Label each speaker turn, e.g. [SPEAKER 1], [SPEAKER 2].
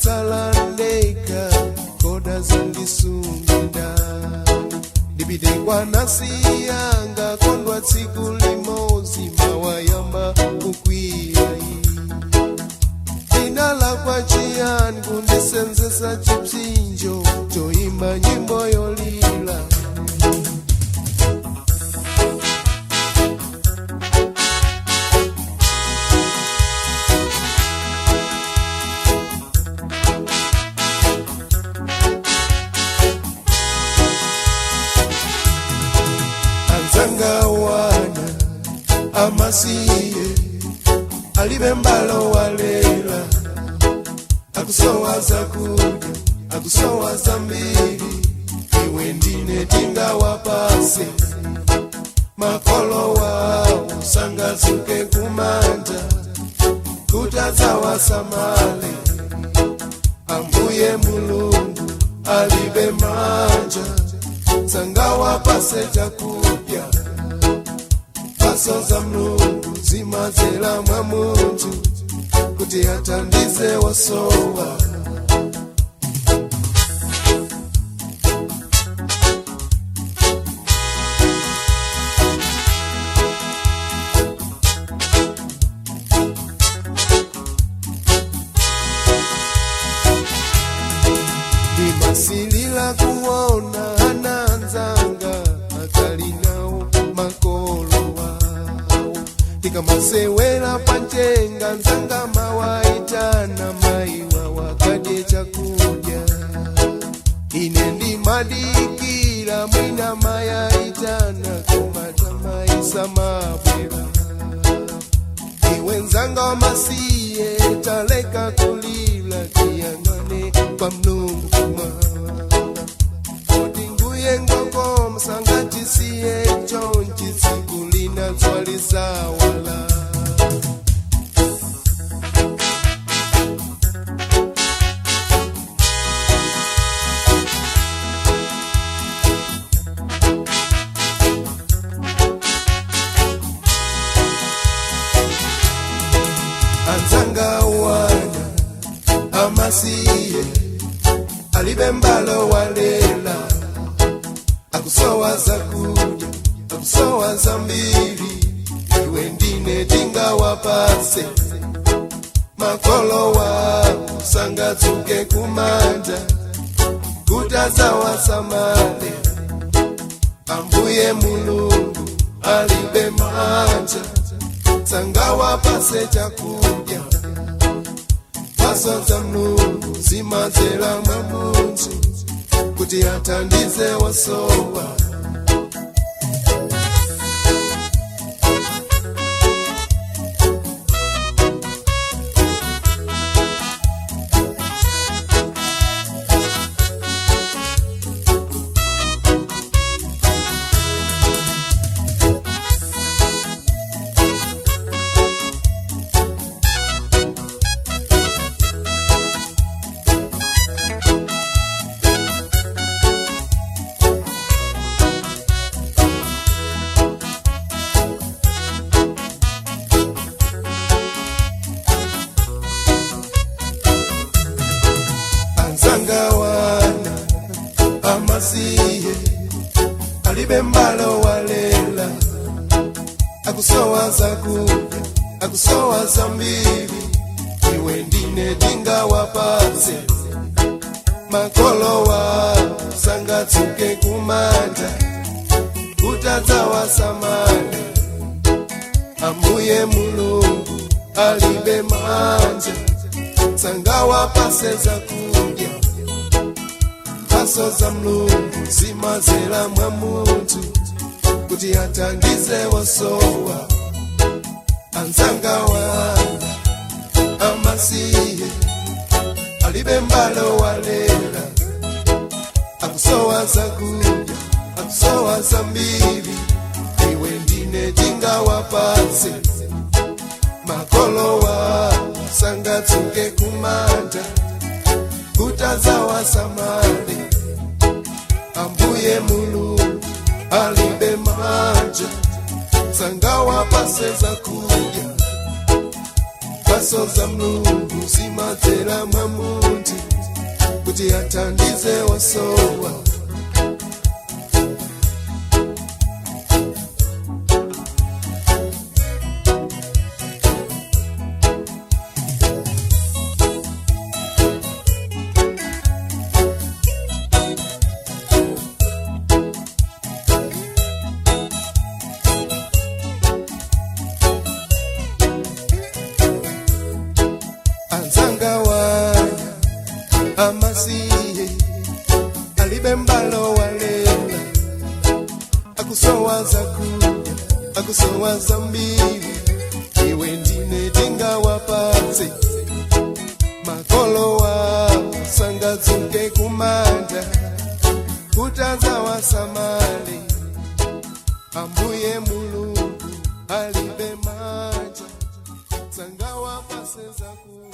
[SPEAKER 1] ndatsala ndeka koda zandisungida ndipite kwa nasi yanga kondwa tsiku limozi mawayamba kukwiya inala kwa chiyani kundisenzesa chipsinjo choimba nyimbo yolila wana amasiye alibembalo walela akusowaza kuja akusowaza mbili iwe ndine tinga wapase makolo wao sangazuke kumanja kutazawasamale ambuye mulungu alibe manja sangawa pase chakupya paso za mlungu zimazela mwa muntu kuti atandize wasowa Dimasilila kuona ananzanga akalinao makolo wao tikamasewela panjenga nzanga mawaitana maiwa wakadye chakuja ine ndimadikila mwina mayaitana komata maisa mabwela iwe nzanga wamasiye taleka kulila kiyangane kwa mlungu odinguye ngoko msangati siye chonchi sikulina twaliza wala anzanga wana amasiye alibembalo walela akusowaza kuja akusowaza mbili iwe ndine tinga wapase makolo wao sangatsuke kumanja kutazawasamale ambuye mulungu alibe manja sangawa pase chakupya paso za mlungu zimazela mwa muntu kuti atandize wasowa wana amasiye alibembalo walela akusowaza kuja akusowaza mbili iwe ndine tinga wapase makolo wao sangatsuke kumanja kutazawasamale ambuye mulungu alibe manja sangawa pase za kuja paso za mlungu zimazela mwa muntu kuti atandize wasowa anzanga wana amasiye alibembalo walela akusowaza kuja akusowaza mbili iwe ndine tinga wapase makolo wao sangatsuke kumanja kutazawasamale ambuye mulungu alibe manja sangawa pase za kuja mpaso za Mulungu zimatera mwa munthu kuti athandize osowa. Anzanga wanya amasiye alibe mbalo walela akusowa zakudya akusowa zambiri iwe ndine tingawapatse makolo wawo sangadzuke kumanda kutazawasamale ambuye Mulungu alibe manja sangawapase zakudya.